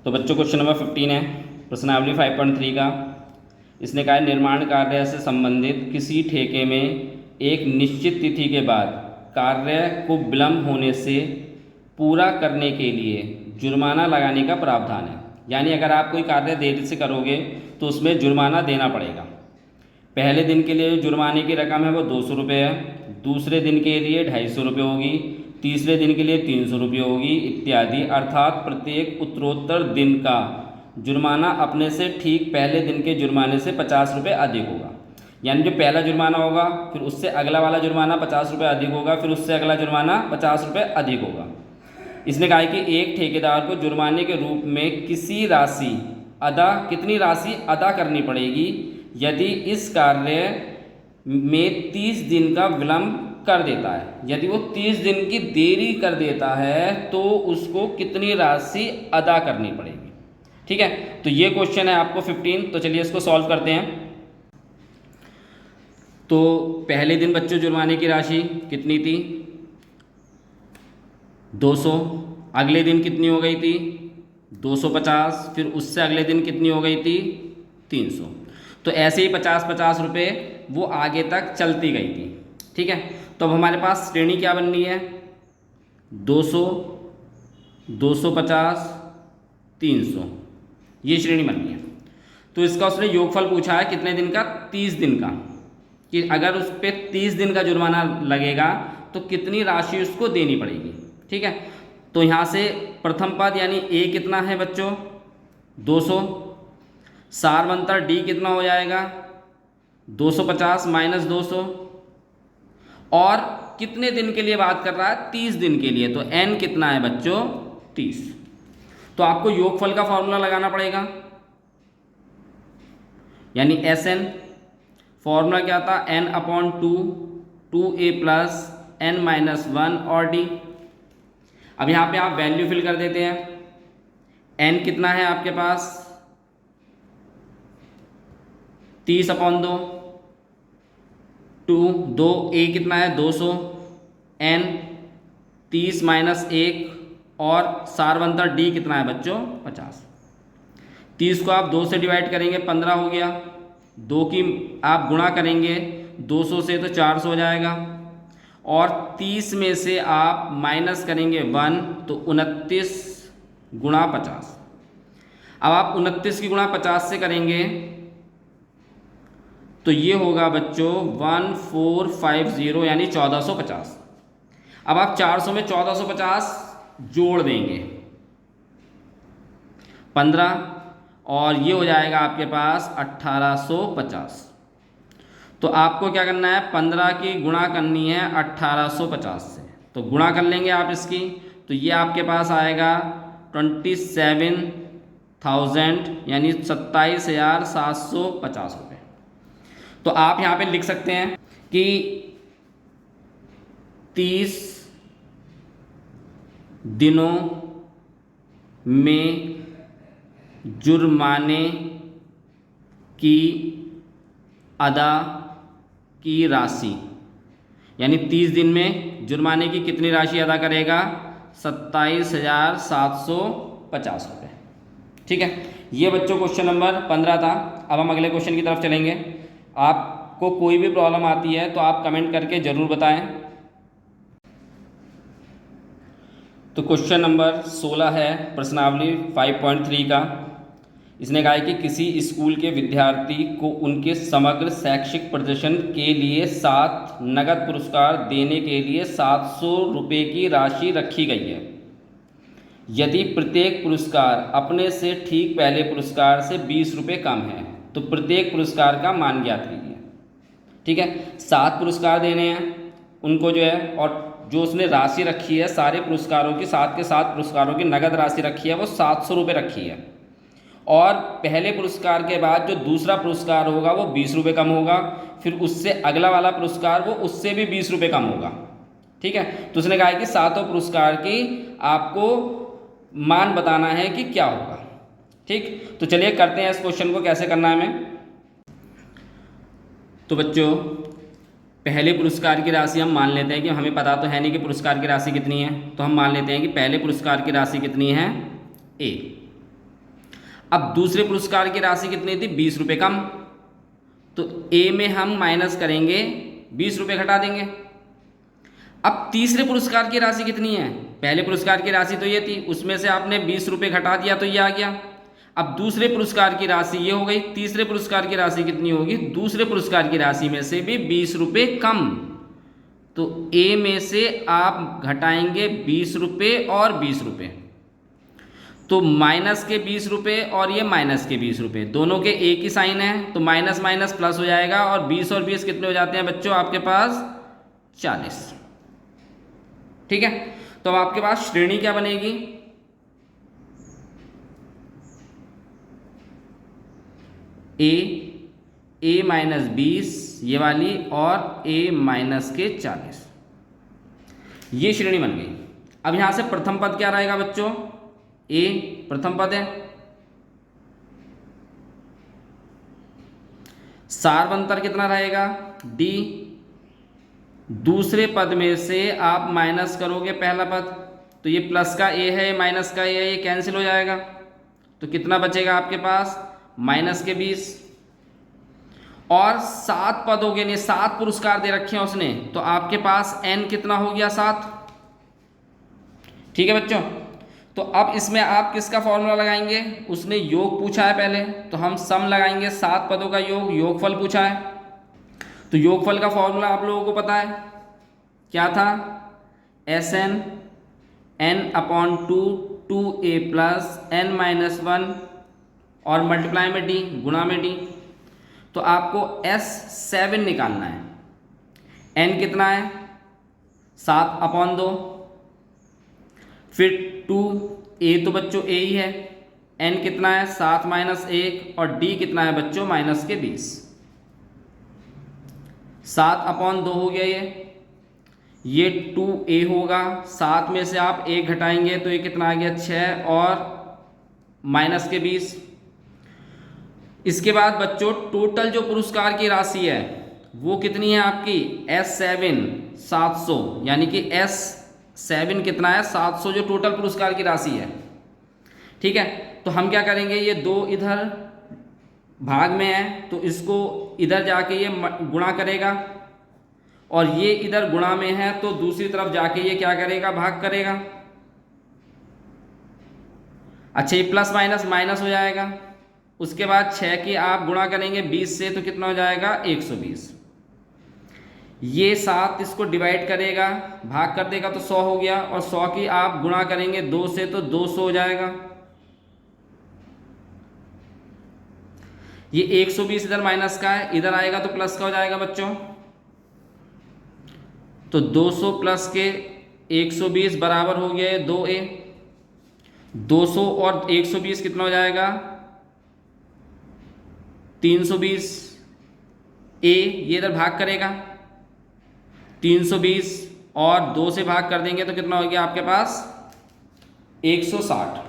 तो बच्चों question number 15 है प्रश्नावली 5.3 का। इसने कहा है निर्माण कार्य से संबंधित किसी ठेके में एक निश्चित तिथि के बाद कार्य को विलंब होने से पूरा करने के लिए जुर्माना लगाने का प्रावधान है। यानी अगर आप कोई कार्य देरी से करोगे तो उसमें जुर्माना देना पड़ेगा। पहले दिन के लिए जुर्माने की रकम है वो 200 रुपये है, दूसरे दिन के लिए 250 रुपये होगी, तीसरे दिन के लिए 300 रुपये होगी इत्यादि। अर्थात प्रत्येक उत्तरोत्तर दिन का जुर्माना अपने से ठीक पहले दिन के जुर्माने से 50 रुपये अधिक होगा। यानी जो पहला जुर्माना होगा फिर उससे अगला वाला जुर्माना 50 रुपये अधिक होगा, फिर उससे अगला जुर्माना 50 रुपये अधिक होगा। इसने कहा है कि एक ठेकेदार को जुर्माने के रूप में कितनी राशि अदा करनी पड़ेगी यदि इस कार्य में 30 दिन का विलंब कर देता है। यदि वो 30 दिन की देरी कर देता है तो उसको कितनी राशि अदा करनी पड़ेगी। ठीक है, तो ये क्वेश्चन है आपको 15। तो चलिए इसको सॉल्व करते हैं। तो पहले दिन बच्चों जुर्माने की राशि कितनी थी? 200। अगले दिन कितनी हो गई थी? 250। फिर उससे अगले दिन कितनी हो गई थी? 300। तो ऐसे ही 50-50 रुपये वो आगे तक चलती गई थी। ठीक है, तो अब हमारे पास श्रेणी क्या बननी है? 200, 250, 300, ये श्रेणी बननी है। तो इसका उसने योगफल पूछा है कितने दिन का? 30 दिन का, कि अगर उस पर 30 दिन का जुर्माना लगेगा तो कितनी राशि उसको देनी पड़ेगी। ठीक है, तो यहाँ से प्रथम पद यानी ए कितना है बच्चों? 200। सारवंतर डी कितना हो जाएगा? 250 माइनस 200। और कितने दिन के लिए बात कर रहा है? 30 दिन के लिए। तो एन कितना है बच्चों? 30। तो आपको योगफल का फॉर्मूला लगाना पड़ेगा, यानी एस एन। फॉर्मूला क्या था? n/2, 2a plus n minus 1 और डी। अब यहाँ पे आप वैल्यू फिल कर देते हैं। n कितना है आपके पास? 30/2, 2 a कितना है? 200, n 30 माइनस 1 और सारवंतर d कितना है बच्चों? 50। 30 को आप 2 से डिवाइड करेंगे 15 हो गया, 2 की आप गुणा करेंगे 200 से तो 400 हो जाएगा, और 30 में से आप माइनस करेंगे 1 तो 29 गुणा 50। अब आप 29 की गुणा 50 से करेंगे तो ये होगा बच्चों 1450 यानी 1450। अब आप 400 में 1450 जोड़ देंगे 15 और ये हो जाएगा आपके पास 1850। तो आपको क्या करना है? 15 की गुणा करनी है 1850 से। तो गुणा कर लेंगे आप इसकी, तो ये आपके पास आएगा 27,000 यानी 27,750 रुपये। तो आप यहाँ पे लिख सकते हैं कि 30 दिनों में जुर्माने की अदा की राशि, यानी 30 दिन में जुर्माने की कितनी राशि अदा करेगा? 27,750 रुपये। ठीक है, ये बच्चों क्वेश्चन नंबर 15 था। अब हम अगले क्वेश्चन की तरफ चलेंगे। आपको कोई भी प्रॉब्लम आती है तो आप कमेंट करके ज़रूर बताएं। तो क्वेश्चन नंबर 16 है प्रश्नावली 5.3 का। इसने कहा है कि किसी स्कूल के विद्यार्थी को उनके समग्र शैक्षिक प्रदर्शन के लिए 7 नगद पुरस्कार देने के लिए 700 रुपये की राशि रखी गई है। यदि प्रत्येक पुरस्कार अपने से ठीक पहले पुरस्कार से 20 रुपये कम है तो प्रत्येक पुरस्कार का मान ज्ञात कीजिए। ठीक है, 7 पुरस्कार देने हैं उनको जो है, और जो उसने राशि रखी है सारे पुरस्कारों की, 7 के 7 पुरस्कारों की नगद राशि रखी है वो 700 रुपये रखी है। और पहले पुरस्कार के बाद जो दूसरा पुरस्कार होगा वो 20 रुपये कम होगा, फिर उससे अगला वाला पुरस्कार वो उससे भी 20 रुपये कम होगा। ठीक है, तो उसने कहा है कि 7 पुरस्कार की आपको मान बताना है कि क्या होगा। ठीक, तो चलिए करते हैं इस क्वेश्चन को कैसे करना है हमें। तो बच्चों पहले पुरस्कार की राशि हम मान लेते हैं कि हमें पता तो है नहीं कि पुरस्कार की राशि कितनी है, तो हम मान लेते हैं कि पहले पुरस्कार की राशि कितनी है? ए। अब दूसरे पुरस्कार की राशि कितनी थी? 20 रुपये कम, तो ए में हम माइनस करेंगे 20 रुपये, घटा देंगे। अब तीसरे पुरस्कार की राशि कितनी है? पहले पुरस्कार की राशि तो ये थी, उसमें से आपने 20 रुपये घटा दिया तो ये आ गया। अब दूसरे पुरस्कार की राशि ये हो गई, तीसरे पुरस्कार की राशि कितनी होगी? दूसरे पुरस्कार की राशि में से भी 20 रुपये कम, तो ए में से आप घटाएंगे 20 रुपये और 20 रुपये, तो माइनस के 20 रुपये और ये माइनस के 20 रुपये, दोनों के एक ही साइन है, तो माइनस माइनस प्लस हो जाएगा, और 20 और 20 कितने हो जाते हैं बच्चों आपके पास? 40। ठीक है, तो अब आपके पास श्रेणी क्या बनेगी? ए माइनस 20 ये वाली, और ए माइनस के 40, ये श्रेणी बन गई। अब यहां से प्रथम पद क्या रहेगा बच्चों? ए प्रथम पद है, सार्वंतर कितना रहेगा? डी। दूसरे पद में से आप माइनस करोगे पहला पद, तो ये प्लस का ए है, माइनस का ए है, ये कैंसिल हो जाएगा, तो कितना बचेगा आपके पास? माइनस के 20। और 7 पदों के लिए 7 पुरस्कार दे रखे हैं उसने, तो आपके पास n कितना हो गया? 7। ठीक है बच्चों, तो अब इसमें आप किसका फॉर्मूला लगाएंगे? उसने योग पूछा है पहले, तो हम सम लगाएंगे 7 पदों का योग, योगफल पूछा है, तो योगफल का फॉर्मूला आप लोगों को पता है क्या था? Sn n/2 2a plus n-1 और मल्टीप्लाई में d, गुणा में d, तो आपको S7 निकालना है। n कितना है? 7/2, फिर 2a तो बच्चों a ही है, n कितना है? 7 माइनस 1, और d कितना है बच्चों? माइनस के 20। 7/2 हो गया ये 2a होगा, 7 में से आप 1 घटाएंगे तो ये कितना आ गया? 6 और माइनस के 20। इसके बाद बच्चों टोटल जो पुरस्कार की राशि है वो कितनी है आपकी? S7 700, यानी कि S7 कितना है? 700 जो टोटल पुरस्कार की राशि है। ठीक है, तो हम क्या करेंगे? ये 2 इधर भाग में है, तो इसको इधर जाके ये गुणा करेगा, और ये इधर गुणा में है तो दूसरी तरफ जाके ये क्या करेगा? भाग करेगा। अच्छा, ये प्लस माइनस माइनस हो जाएगा। उसके बाद 6 की आप गुणा करेंगे 20 से, तो कितना हो जाएगा? 120। ये 7 इसको डिवाइड करेगा, भाग कर देगा तो 100 हो गया, और 100 की आप गुणा करेंगे 2 से तो 200 हो जाएगा। ये 120 इधर माइनस का है, इधर आएगा तो प्लस का हो जाएगा बच्चों, तो 200 प्लस के 120 बराबर हो गया है 2a। 200 और 120 कितना हो जाएगा? 320। ए ये इधर भाग करेगा, 320 और 2 से भाग कर देंगे तो कितना हो गया आपके पास? 160।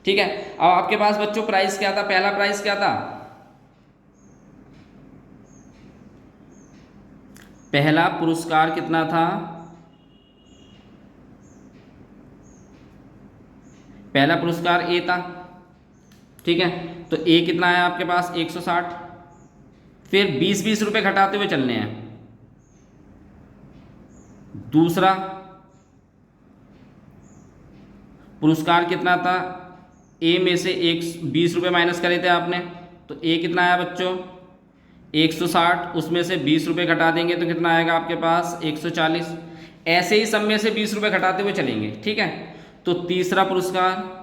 ठीक है, अब आपके पास बच्चों प्राइस क्या था? पहला प्राइस क्या था? पहला पुरस्कार कितना था? पहला पुरस्कार ए था। ठीक है, तो ए कितना है आपके पास? 160। फिर 20-20 रुपये घटाते हुए चलने हैं। दूसरा पुरस्कार कितना था? ए में से 20 रुपये माइनस करे थे आपने, तो ए कितना आया बच्चों? 160, उसमें से 20 रुपये घटा देंगे तो कितना आएगा आपके पास? 140। ऐसे ही सब में से 20 रुपये घटाते हुए चलेंगे। ठीक है, तो तीसरा पुरस्कार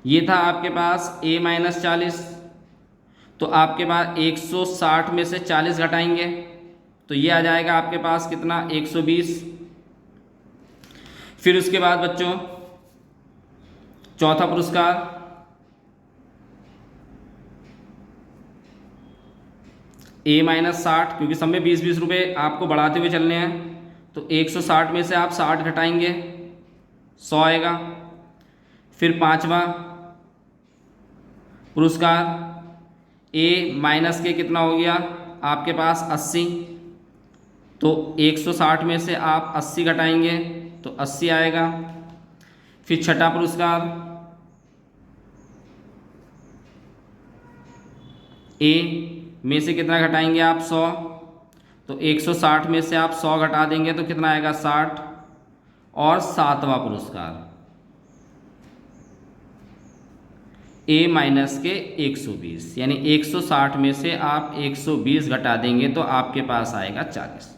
ये था आपके पास A-40, तो आपके पास 160 में से 40 घटाएंगे तो ये आ जाएगा आपके पास कितना? 120। फिर उसके बाद बच्चों चौथा पुरस्कार A-60, क्योंकि सब में 20-20 रुपये आपको बढ़ाते हुए चलने हैं, तो 160 में से आप 60 घटाएंगे, 100 आएगा। फिर पांचवा पुरस्कार A- के कितना हो गया आपके पास? 80, तो 160 में से आप 80 घटाएंगे तो 80 आएगा। फिर छठा पुरस्कार ए में से कितना घटाएंगे आप 100, तो 160 में से आप 100 घटा देंगे तो कितना आएगा 60। और 7वां पुरस्कार ए माइनस के 120, यानी 160 में से आप 120 घटा देंगे तो आपके पास आएगा 40।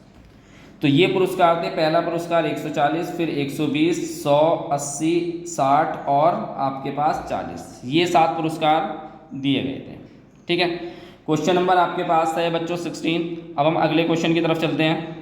तो ये पुरस्कार थे, पहला पुरस्कार 140, फिर 120, 100, 80, 60 और आपके पास 40, ये 7 पुरस्कार दिए गए थे। ठीक है, क्वेश्चन नंबर आपके पास है बच्चों 16। अब हम अगले क्वेश्चन की तरफ चलते हैं।